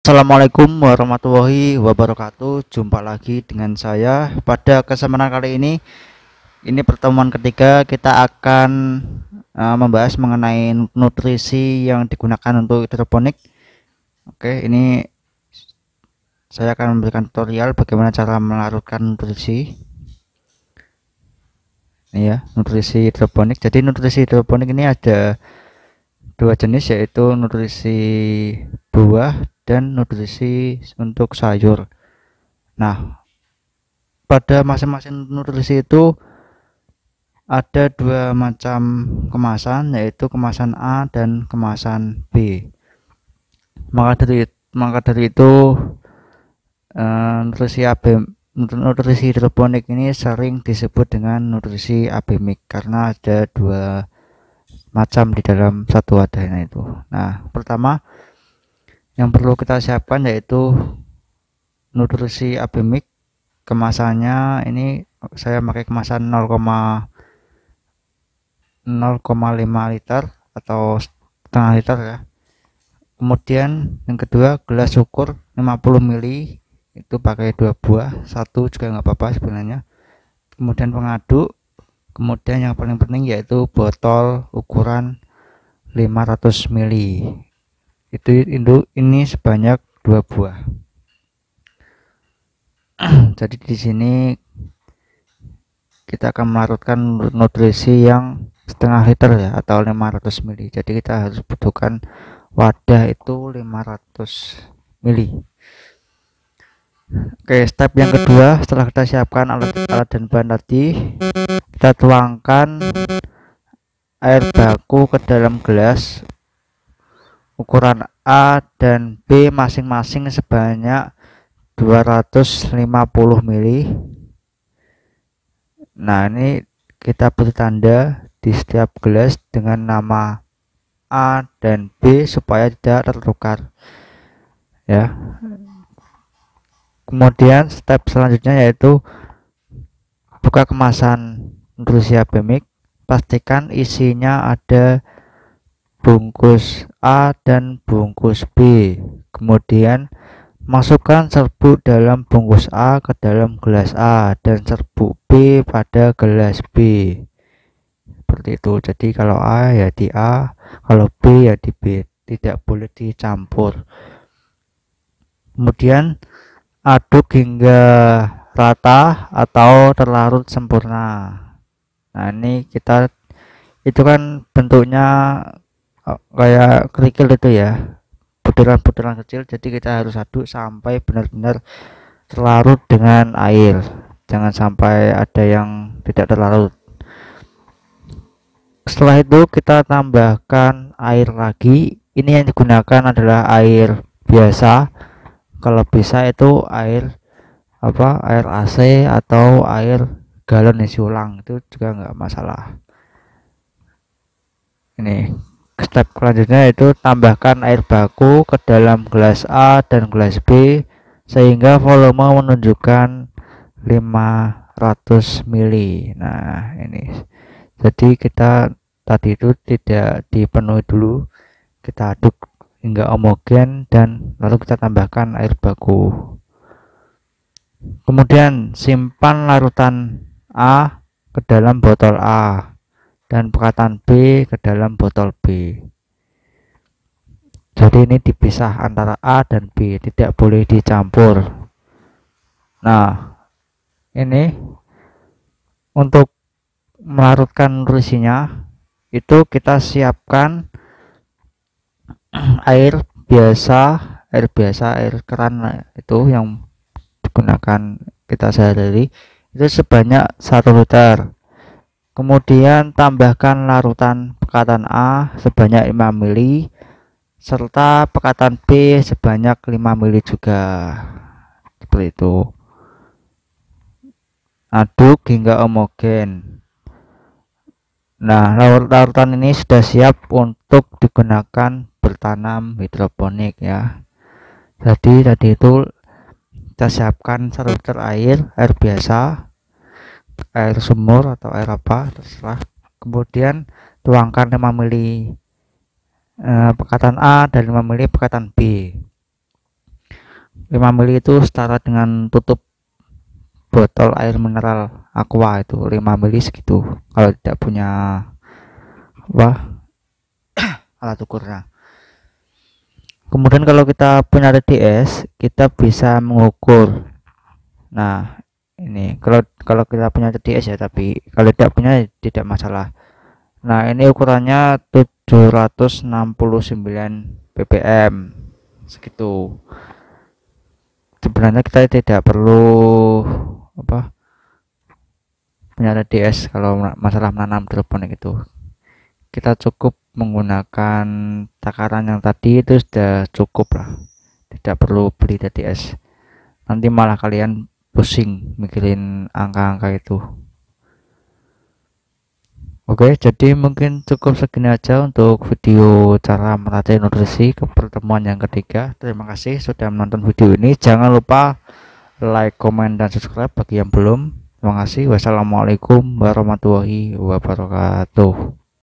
Assalamualaikum warahmatullahi wabarakatuh. Jumpa lagi dengan saya pada kesempatan kali ini. Ini pertemuan ketiga, kita akan membahas mengenai nutrisi yang digunakan untuk hidroponik. Oke, ini saya akan memberikan tutorial bagaimana cara melarutkan nutrisi. Ini ya, nutrisi hidroponik. Jadi nutrisi hidroponik ini ada dua jenis, yaitu nutrisi buah dan nutrisi untuk sayur. Nah, pada masing-masing nutrisi itu ada dua macam kemasan, yaitu kemasan A dan kemasan B. Maka dari itu nutrisi hidroponik ini sering disebut dengan nutrisi abemik karena ada dua macam di dalam satu wadahnya itu. Nah, pertama yang perlu kita siapkan yaitu nutrisi abemik. Kemasannya ini saya pakai kemasan 0,5 liter atau setengah liter ya. Kemudian yang kedua, gelas ukur 50 ml, itu pakai 2 buah, satu juga nggak apa-apa sebenarnya. Kemudian pengaduk, kemudian yang paling penting yaitu botol ukuran 500 ml. Ini sebanyak 2 buah. Jadi di sini kita akan melarutkan nutrisi yang setengah liter ya, atau 500 ml. Jadi kita harus butuhkan wadah itu 500 ml. Oke, step yang kedua, setelah kita siapkan alat dan bahan tadi, kita tuangkan air baku ke dalam gelas ukuran A dan B masing-masing sebanyak 250 ml. Nah, ini kita beri tanda di setiap gelas dengan nama A dan B supaya tidak tertukar ya. Kemudian step selanjutnya yaitu buka kemasan nutrisi abemik, pastikan isinya ada bungkus A dan bungkus B. Kemudian masukkan serbuk dalam bungkus A ke dalam gelas A dan serbuk B pada gelas B. Seperti itu. Jadi kalau A ya di A, kalau B ya di B, tidak boleh dicampur. Kemudian aduk hingga rata atau terlarut sempurna. Nah, ini itu kan bentuknya kayak kerikil itu ya, butiran-butiran kecil. Jadi kita harus aduk sampai benar-benar terlarut dengan air, jangan sampai ada yang tidak terlarut. Setelah itu kita tambahkan air lagi. Ini yang digunakan adalah air biasa, kalau bisa itu air AC atau air galon isi ulang, itu juga nggak masalah. Ini step selanjutnya itu tambahkan air baku ke dalam gelas A dan gelas B sehingga volume menunjukkan 500 ml. Nah, ini jadi kita tadi itu tidak dipenuhi dulu, kita aduk hingga homogen dan lalu kita tambahkan air baku. Kemudian simpan larutan A ke dalam botol A dan pekatan B ke dalam botol B. Jadi ini dipisah antara A dan B, tidak boleh dicampur. Nah, ini untuk melarutkan nutrisinya itu kita siapkan air biasa, air keran itu yang digunakan kita sehari-hari, itu sebanyak 1 liter. Kemudian tambahkan larutan pekatan A sebanyak 5 ml serta pekatan B sebanyak 5 ml juga. Seperti itu. Aduk hingga homogen. Nah, larutan ini sudah siap untuk digunakan bertanam hidroponik ya. Jadi tadi itu kita siapkan 1 liter air biasa, air sumur atau air apa terserah. Kemudian tuangkan 5 ml pekatan A dan 5 ml pekatan B. 5 mili itu setara dengan tutup botol air mineral aqua, itu 5 mili segitu kalau tidak punya apa alat ukurnya. Kemudian kalau kita punya TDS, kita bisa mengukur. Nah, ini kalau kita punya TDS ya, tapi kalau tidak punya tidak masalah. Nah, ini ukurannya 769 ppm segitu. Sebenarnya kita tidak perlu apa punya TDS kalau masalah menanam hidroponik itu. Kita cukup menggunakan takaran yang tadi itu sudah cukup lah, tidak perlu beli TDS, nanti malah kalian pusing mikirin angka-angka itu. Oke, jadi mungkin cukup segini aja untuk video cara melatih nutrisi ke pertemuan yang ketiga. Terima kasih sudah menonton video ini. Jangan lupa like, komen, dan subscribe bagi yang belum. Terima kasih. Wassalamualaikum warahmatullahi wabarakatuh.